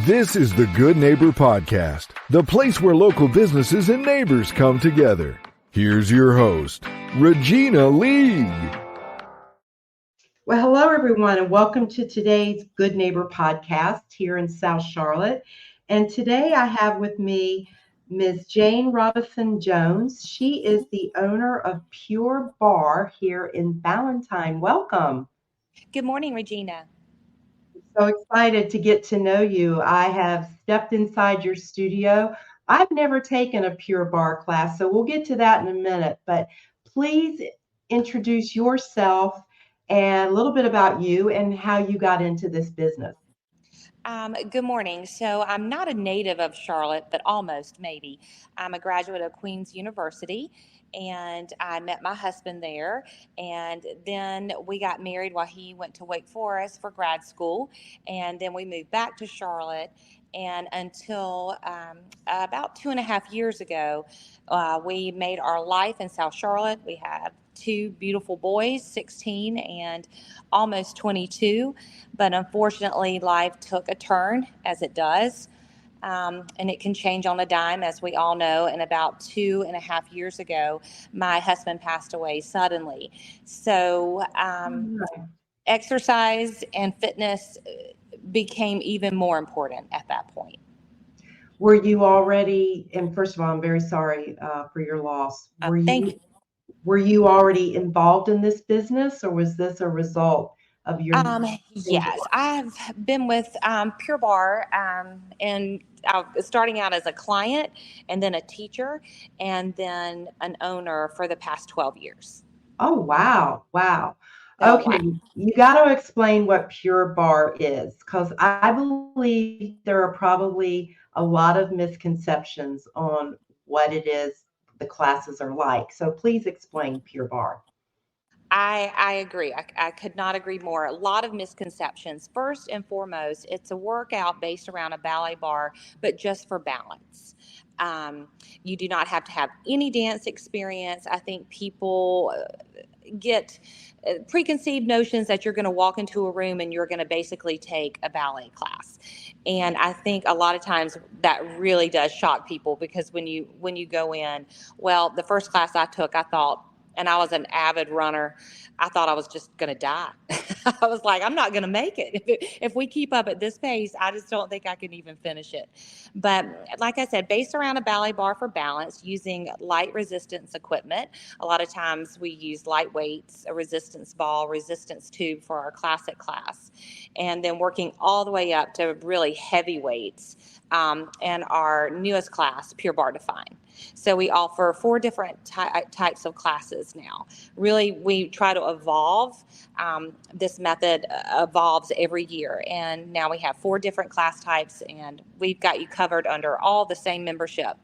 This is the Good Neighbor Podcast, the place where local businesses and neighbors come together. Here's your host, Regina Lee. Well, hello, everyone, and welcome to today's Good Neighbor Podcast here in South Charlotte. And today I have with me Ms. Jane Robinson-Jones. She is the owner of Pure Barre here in Ballantyne. Welcome. Good morning, Regina. So excited to get to know you. I have stepped inside your studio. I've never taken a Pure Barre class, so we'll get to that in a minute. But please introduce yourself and a little bit about you and how you got into this business. Good morning. So I'm not a native of Charlotte, but almost maybe. I'm a graduate of Queen's University, and I met my husband there. And then we got married while he went to Wake Forest for grad school. And then we moved back to Charlotte. And until about 2.5 years ago, we made our life in South Charlotte. We have two beautiful boys, 16 and almost 22. But unfortunately, life took a turn, as it does. And it can change on a dime, as we all know. And about 2.5 years ago, my husband passed away suddenly. So exercise and fitness became even more important at that point. Were you already, and first of all, I'm very sorry for your loss. Were you already involved in this business, or was this a result of your? Yes, I've been with Pure Barre and starting out as a client and then a teacher and then an owner for the past 12 years. Oh, wow. Oh, Okay, wow. you got to explain what Pure Barre is, because I believe there are probably a lot of misconceptions on what it is the classes are like. So please explain Pure Barre. I agree. I could not agree more. A lot of misconceptions. First and foremost, it's a workout based around a ballet bar, but just for balance. You do not have to have any dance experience. I think people get preconceived notions that you're going to walk into a room and you're going to basically take a ballet class. And I think a lot of times that really does shock people, because when you go in, well, the first class I took, I thought, and I was an avid runner, I thought I was just going to die. I was like, I'm not going to make it. If we keep up at this pace, I just don't think I can even finish it. But like I said, based around a ballet bar for balance, using light resistance equipment. A lot of times we use light weights, a resistance ball, resistance tube for our classic class, and then working all the way up to really heavy weights. And our newest class, Pure Barre Defined. So we offer 4 different types of classes now. Really, we try to evolve. This method evolves every year. And now we have 4 different class types, and we've got you covered under all the same membership.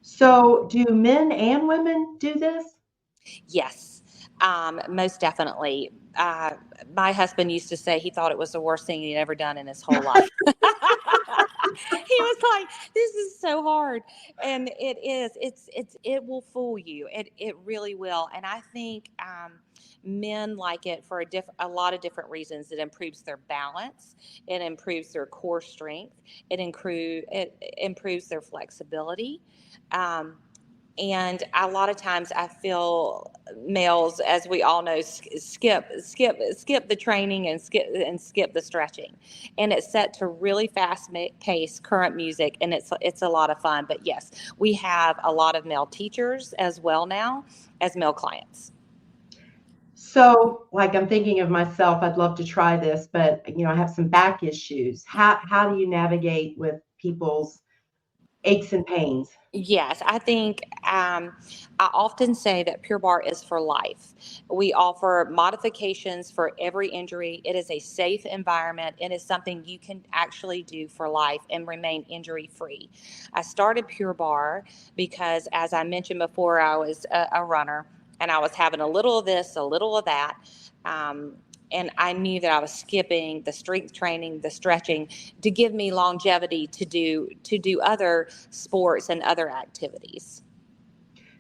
So do men and women do this? Yes, most definitely. My husband used to say he thought it was the worst thing he'd ever done in his whole life. He was like, this is so hard. And it is. It will fool you. It really will. And I think men like it for a lot of different reasons. It improves their balance. It improves their core strength. It improves their flexibility. And a lot of times I feel males, as we all know, skip the training and skip the stretching. And it's set to really fast pace current music, and it's a lot of fun. But yes, we have a lot of male teachers as well now as male clients. So, like, I'm thinking of myself, I'd love to try this, but I have some back issues. How do you navigate with people's aches and pains? Yes, I think I often say that Pure Barre is for life. We offer modifications for every injury. It is a safe environment. It is something you can actually do for life and remain injury free. I started Pure Barre because, as I mentioned before, I was a runner, and I was having a little of this, a little of that. And I knew that I was skipping the strength training, the stretching, to give me longevity to do other sports and other activities.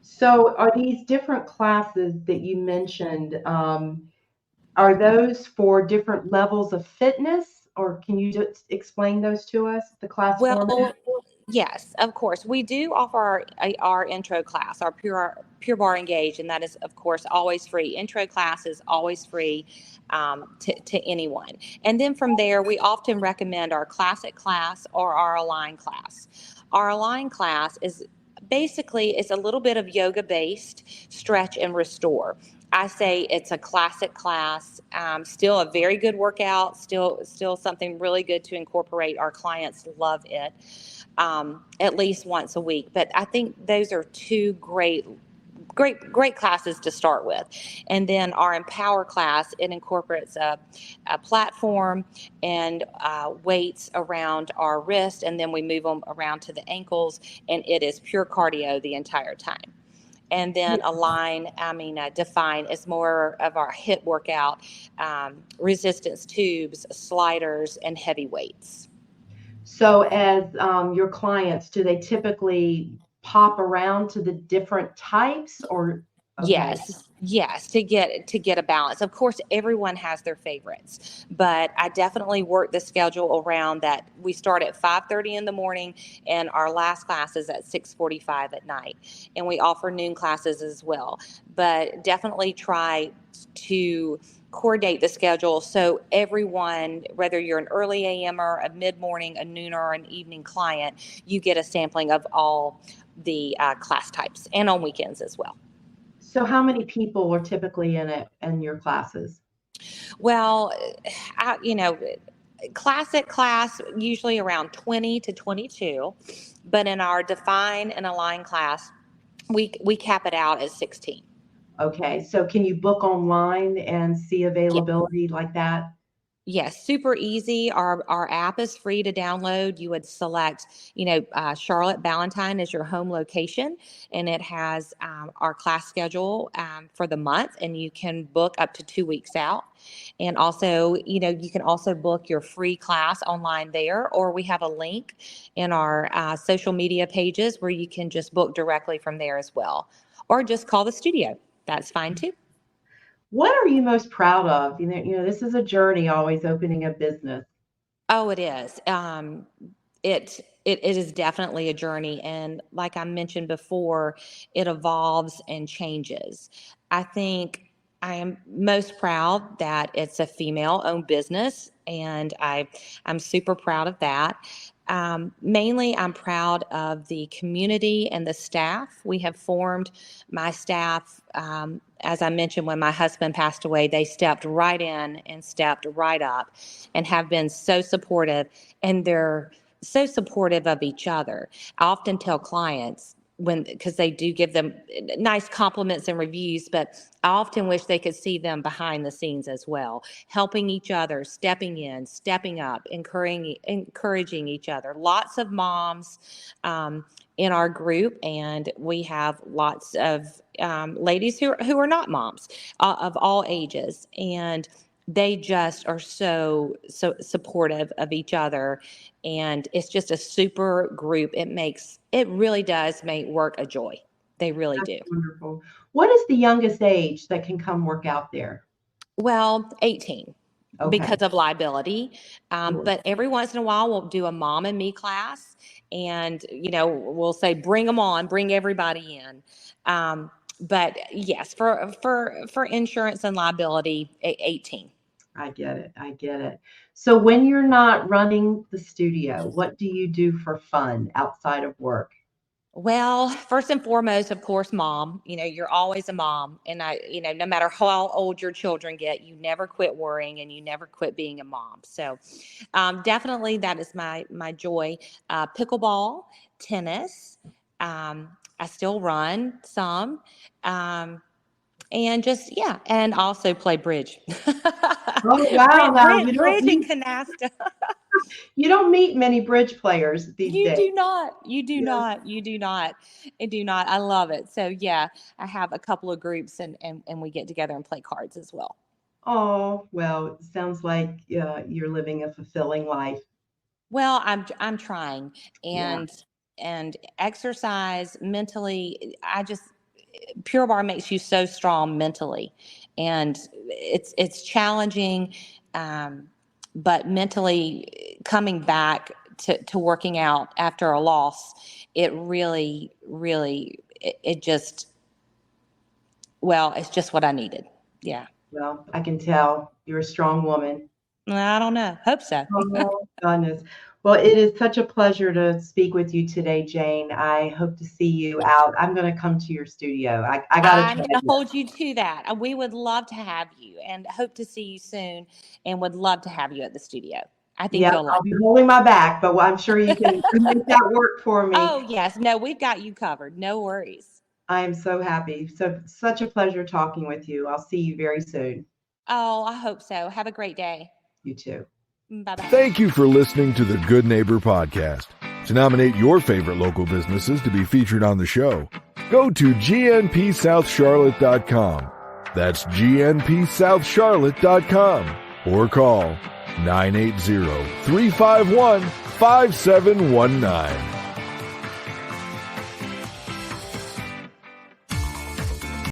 So are these different classes that you mentioned, are those for different levels of fitness, or can you just explain those to us, the class Well, format? yes, of course. We do offer our intro class, our Pure Barre Engage, and that is, of course, always free. Intro class is always free to anyone. And then from there, we often recommend our classic class or our align class. Our align class is basically it's a little bit of yoga based stretch and restore. I say it's a classic class, still a very good workout, still something really good to incorporate. Our clients love it at least once a week. But I think those are two great classes to start with. And then our Empower class, it incorporates a platform and weights around our wrist, and then we move them around to the ankles, and it is pure cardio the entire time. And then Define is more of our HIIT workout, resistance tubes, sliders, and heavy weights. So as your clients, do they typically pop around to the different types or? Okay. Yes, to get a balance. Of course, everyone has their favorites, but I definitely work the schedule around that. We start at 5:30 in the morning, and our last class is at 6:45 at night, and we offer noon classes as well. But definitely try to coordinate the schedule so everyone, whether you're an early AM-er, a mid-morning, a noon, or an evening client, you get a sampling of all the class types, and on weekends as well. So how many people are typically in your classes? Well, I, you know, classic class usually around 20 to 22, but in our define and align class, we cap it out at 16. Okay. So can you book online and see availability like that? Yes, super easy. Our app is free to download. You would select, Charlotte Ballantyne as your home location, and it has our class schedule for the month, and you can book up to 2 weeks out. And also, you can also book your free class online there, or we have a link in our social media pages where you can just book directly from there as well, or just call the studio. That's fine too. What are you most proud of? This is a journey, always opening a business. Oh, it is. It is definitely a journey, and like I mentioned before, it evolves and changes. I think I am most proud that it's a female-owned business, and I'm super proud of that. Mainly, I'm proud of the community and the staff we have formed. My staff, as I mentioned, when my husband passed away, they stepped right in and stepped right up and have been so supportive, and they're so supportive of each other. I often tell clients because they do give them nice compliments and reviews, but I often wish they could see them behind the scenes as well, helping each other, stepping in, stepping up, encouraging each other. Lots of moms in our group, and we have lots of ladies who are not moms of all ages, and they just are so supportive of each other, and it's just a super group. It really does make work a joy. They really That's do. wonderful. What is the youngest age that can come work out there? Well, 18 Okay. because of liability. Sure. But every once in a while, we'll do a mom and me class, and we'll say, bring them on, bring everybody in. But yes, for insurance and liability, 18. I get it. I get it. So when you're not running the studio, what do you do for fun outside of work? Well, first and foremost, of course, mom. You're always a mom, and no matter how old your children get, you never quit worrying, and you never quit being a mom. So, definitely, that is my joy. Pickleball, tennis. I still run some, and just and also play bridge. Oh wow! Now Bridge and canasta. you don't meet many bridge players these You days. do not. You do Yeah. not. You do not. I do not. I love it. So yeah, I have a couple of groups, and we get together and play cards as well. Oh well, it sounds like you're living a fulfilling life. Well, I'm trying, Yeah. and exercise mentally. Pure Barre makes you so strong mentally, and it's challenging. but mentally coming back to working out after a loss, it really, really, it just, well, it's just what I needed. Yeah. Well, I can tell you're a strong woman. I don't know. Hope so. Oh, goodness. Well, it is such a pleasure to speak with you today, Jane. I hope to see you out. I'm going to come to your studio. I got to I'm try going to it. hold you to that. We would love to have you and hope to see you soon and would love to have you at the studio. I think Yeah, you'll like I'll be holding my back, but I'm sure you can make that work for me. Oh, yes. No, we've got you covered. No worries. I am so happy. So such a pleasure talking with you. I'll see you very soon. Oh, I hope so. Have a great day. You too. Bye-bye. Thank you for listening to the Good Neighbor Podcast. To nominate your favorite local businesses to be featured on the show, go to gnpsouthcharlotte.com. That's gnpsouthcharlotte.com or call 980-351-5719.